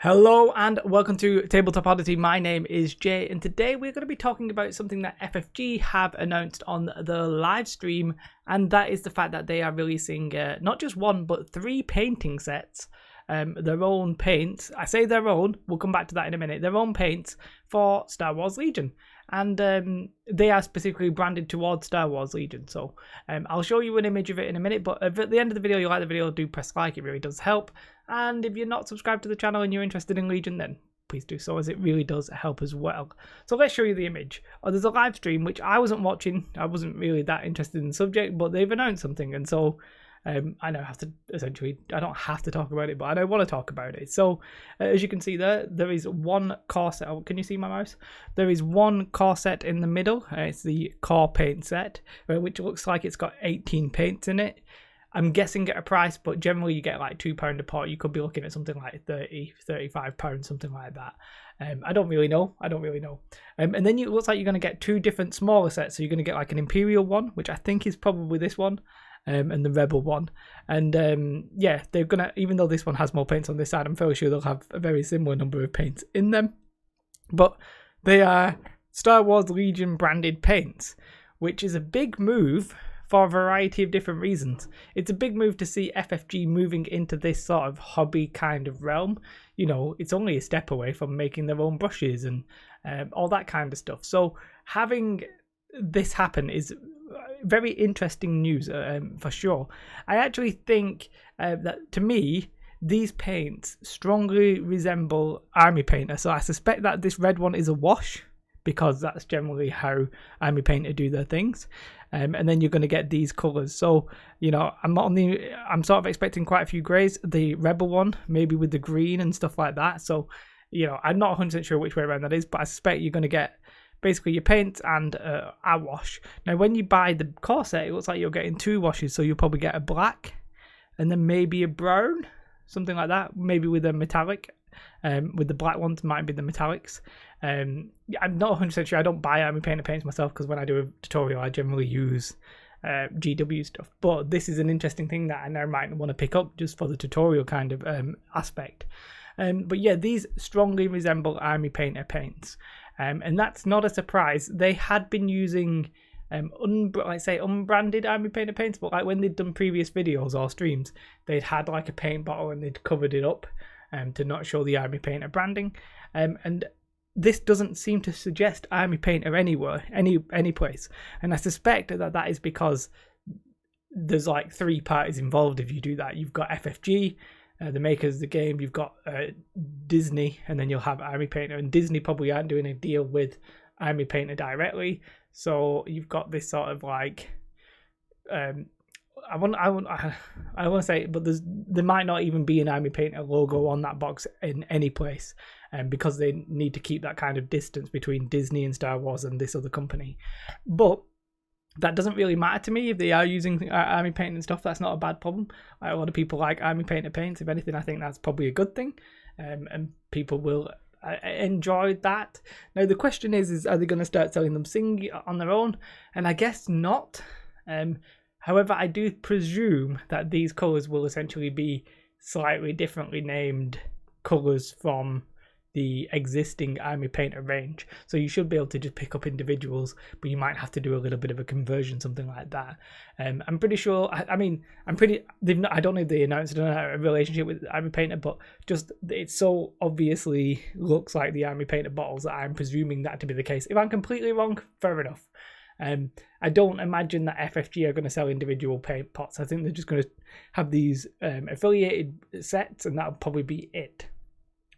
Hello and welcome to Tabletop Oddity. My name is Jay, and today we're going to be talking about something that FFG have announced on the live stream, and that is the fact that they are releasing not just one but three painting sets, their own paints. I say their own, we'll come back to that in a minute, their own paints for Star Wars Legion. And they are specifically branded towards Star Wars Legion. So I'll show you an image of it in a minute, but if at the end of the video you like the video, do press like, it really does help. And if you're not subscribed to the channel and you're interested in Legion, then please do so, as it really does help as well. So let's show you the image. There's a live stream, which I wasn't watching. I wasn't really that interested in the subject, but they've announced something. And so I now have to, essentially, I don't have to talk about it, but I don't want to talk about it. So as you can see there is one core set. Oh, can you see my mouse? There is one core set in the middle. It's the core paint set, which looks like it's got 18 paints in it. I'm guessing at a price, but generally you get like £2 a pot. You could be looking at something like £30-35, something like that. I don't really know. And then it looks like you're going to get two different smaller sets. So you're going to get like an Imperial one, which I think is probably this one. And the Rebel one, and yeah, they're gonna, even though this one has more paints on this side, I'm fairly sure they'll have a very similar number of paints in them, but they are Star Wars Legion branded paints, which is a big move for a variety of different reasons. It's a big move to see FFG moving into this sort of hobby kind of realm. You know, it's only a step away from making their own brushes and all that kind of stuff. So having this happen is very interesting news for sure. I actually think that, to me, these paints strongly resemble Army Painter. So I suspect that this red one is a wash, because that's generally how Army Painter do their things. And then you're going to get these colours. So, you know, I'm sort of expecting quite a few greys. The Rebel one, maybe with the green and stuff like that. So, you know, I'm not 100% sure which way around that is, but I suspect you're going to get basically your paint and a wash. Now, when you buy the core set, it looks like you're getting two washes. So you'll probably get a black and then maybe a brown, something like that. Maybe with a metallic. With the black ones, might be the metallics. I'm not 100% sure. I don't buy Army Painter paints myself, because when I do a tutorial, I generally use GW stuff. But this is an interesting thing that I now might want to pick up just for the tutorial kind of aspect. But yeah, these strongly resemble Army Painter paints. And that's not a surprise. They had been using unbranded Army Painter paints, but like when they'd done previous videos or streams, they'd had like a paint bottle and they'd covered it up to not show the Army Painter branding. And this doesn't seem to suggest Army Painter anywhere, any place. And I suspect that is because there's like three parties involved if you do that. You've got FFG, the makers of the game, you've got Disney, and then you'll have Army Painter. And Disney probably aren't doing a deal with Army Painter directly, so you've got this sort of like I want to say, but there might not even be an Army Painter logo on that box in any place, because they need to keep that kind of distance between Disney and Star Wars and this other company. But that doesn't really matter to me if they are using Army Painter and stuff. That's not a bad problem. A lot of people like Army Painter paints. If anything, I think that's probably a good thing, and people will enjoy that. Now the question is are they going to start selling them on their own? And I guess not. However, I do presume that these colours will essentially be slightly differently named colours from the existing Army Painter range. So you should be able to just pick up individuals, but you might have to do a little bit of a conversion, something like that. I'm pretty sure, I don't know if they announced a relationship with Army Painter, but just it so obviously looks like the Army Painter bottles that I'm presuming that to be the case. If I'm completely wrong, fair enough. I don't imagine that FFG are going to sell individual paint pots. I think they're just going to have these affiliated sets, and that'll probably be it.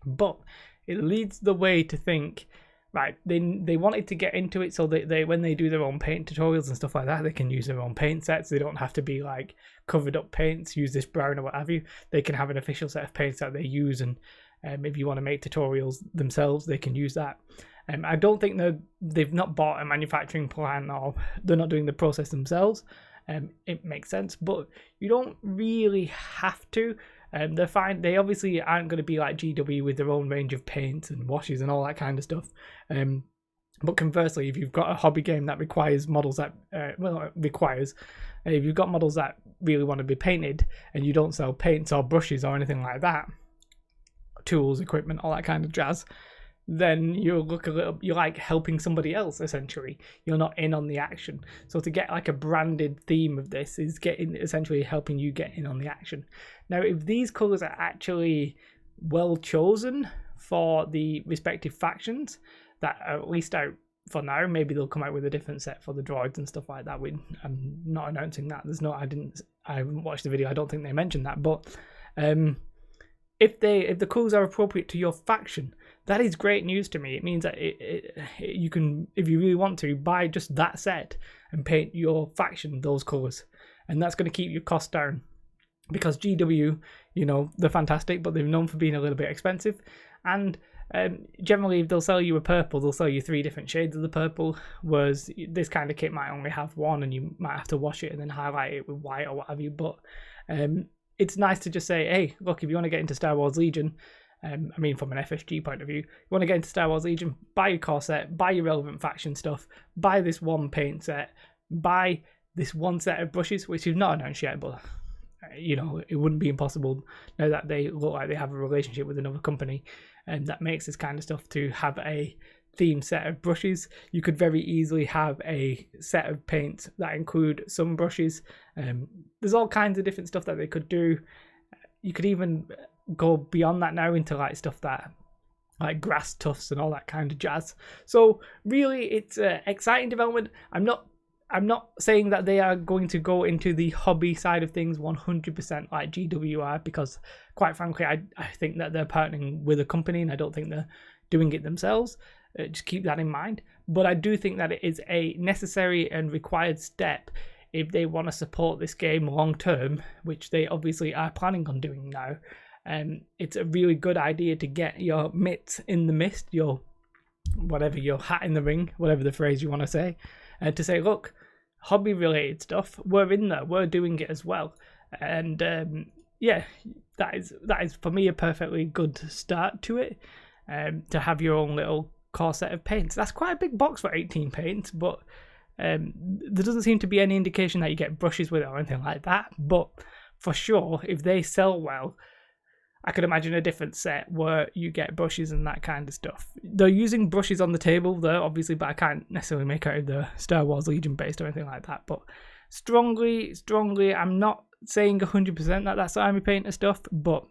But it leads the way to think, right, they wanted to get into it so that they when they do their own paint tutorials and stuff like that, they can use their own paint sets. They don't have to be like covered up paints, use this brown or what have you. They can have an official set of paints that they use, and if you want to make tutorials themselves, they can use that. I don't think they've not bought a manufacturing plant, or they're not doing the process themselves. It makes sense, but you don't really have to. They're fine. They obviously aren't going to be like GW with their own range of paints and washes and all that kind of stuff. But conversely, if you've got a hobby game that requires models that if you've got models that really want to be painted and you don't sell paints or brushes or anything like that, tools, equipment, all that kind of jazz, then you're like helping somebody else essentially. You're not in on the action. So to get like a branded theme of this is essentially helping you get in on the action. Now, if these colors are actually well chosen for the respective factions that are at least out for now, maybe they'll come out with a different set for the droids and stuff like that. I'm not announcing that. I haven't watched the video. I don't think they mentioned that. But if the colors are appropriate to your faction, that is great news to me. It means that you can, if you really want to, buy just that set and paint your faction those colors, and that's going to keep your cost down. Because GW, they're fantastic, but they're known for being a little bit expensive, and generally if they'll sell you a purple, they'll sell you 3 different shades of the purple, whereas this kind of kit might only have one, and you might have to wash it and then highlight it with white or what have you. But it's nice to just say, hey, look, if you want to get into Star Wars Legion, from an FSG point of view, you want to get into Star Wars Legion, buy your core set, buy your relevant faction stuff, buy this one paint set, buy this one set of brushes, which you've not announced yet, but it wouldn't be impossible now that they look like they have a relationship with another company and that makes this kind of stuff to have a themed set of brushes. You could very easily have a set of paints that include some brushes. There's all kinds of different stuff that they could do. You could even go beyond that now into like stuff that like grass tufts and all that kind of jazz. So really, it's exciting development. I'm not saying that they are going to go into the hobby side of things 100% like GW are, because quite frankly, I think that they're partnering with a company and I don't think they're doing it themselves. Just keep that in mind. But I do think that it is a necessary and required step if they want to support this game long term, which they obviously are planning on doing now. It's a really good idea to get your mitts in the mist, your hat in the ring, whatever the phrase you want to say, to say, look, hobby related stuff, we're in there, we're doing it as well. And that is for me a perfectly good start to it, to have your own little core set of paints. That's quite a big box for 18 paints, but there doesn't seem to be any indication that you get brushes with it or anything like that. But for sure, if they sell well, I could imagine a different set where you get brushes and that kind of stuff. They're using brushes on the table there, obviously, but I can't necessarily make out of the Star Wars Legion based or anything like that. But strongly, I'm not saying 100% that that's Army Painter stuff, but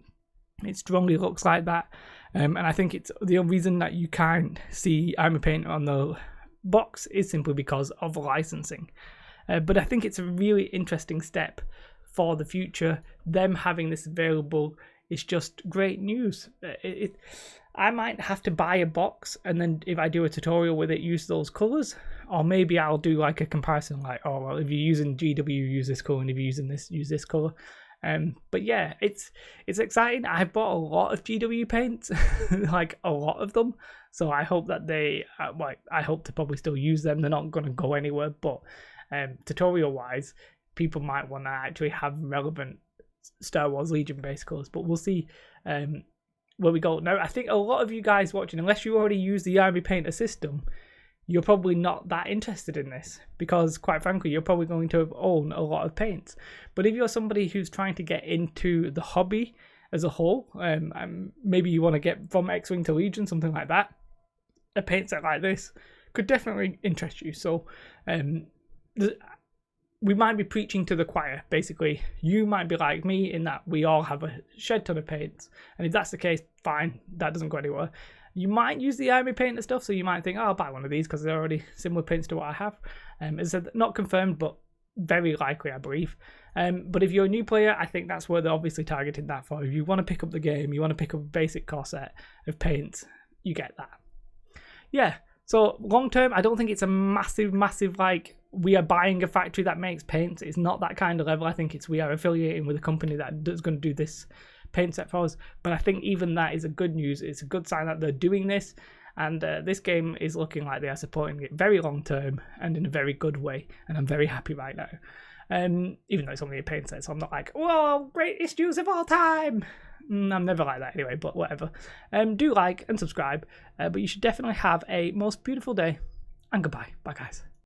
it strongly looks like that. And I think it's the reason that you can't see Army Painter on the box is simply because of licensing. But I think it's a really interesting step for the future. Them having this available is just great news. I might have to buy a box and then if I do a tutorial with it, use those colours, or maybe I'll do like a comparison, like, oh well, if you're using GW, use this colour, and if you're using this, use this colour. But yeah, it's exciting. I've bought a lot of GW paints, like a lot of them. So I hope that I hope to probably still use them. They're not going to go anywhere, but tutorial wise, people might want to actually have relevant Star Wars Legion base colours, but we'll see where we go. Now, I think a lot of you guys watching, unless you already use the Army Painter system, you're probably not that interested in this, because quite frankly, you're probably going to own a lot of paints. But if you're somebody who's trying to get into the hobby as a whole, maybe you want to get from X-Wing to Legion, something like that, a paint set like this could definitely interest you. So we might be preaching to the choir, basically. You might be like me in that we all have a shed ton of paints, and if that's the case, fine, that doesn't go anywhere. You might use the Army Painter stuff, so you might think, oh, I'll buy one of these because they're already similar paints to what I have. As I said, not confirmed, but very likely, I believe. But if you're a new player, I think that's where they're obviously targeting that for. If you want to pick up the game, you want to pick up a basic core set of paints, you get that. Yeah, so long term, I don't think it's a massive, like, we are buying a factory that makes paints. It's not that kind of level. I think it's we are affiliating with a company that is going to do this paint set for us. But I think even that is a good news. It's a good sign that they're doing this, and this game is looking like they are supporting it very long term and in a very good way, and I'm very happy right now. Even though it's only a paint set, so I'm not like, whoa, greatest news of all time. I'm never like that anyway, but whatever. Do like and subscribe, but you should definitely have a most beautiful day, and goodbye. Bye, guys.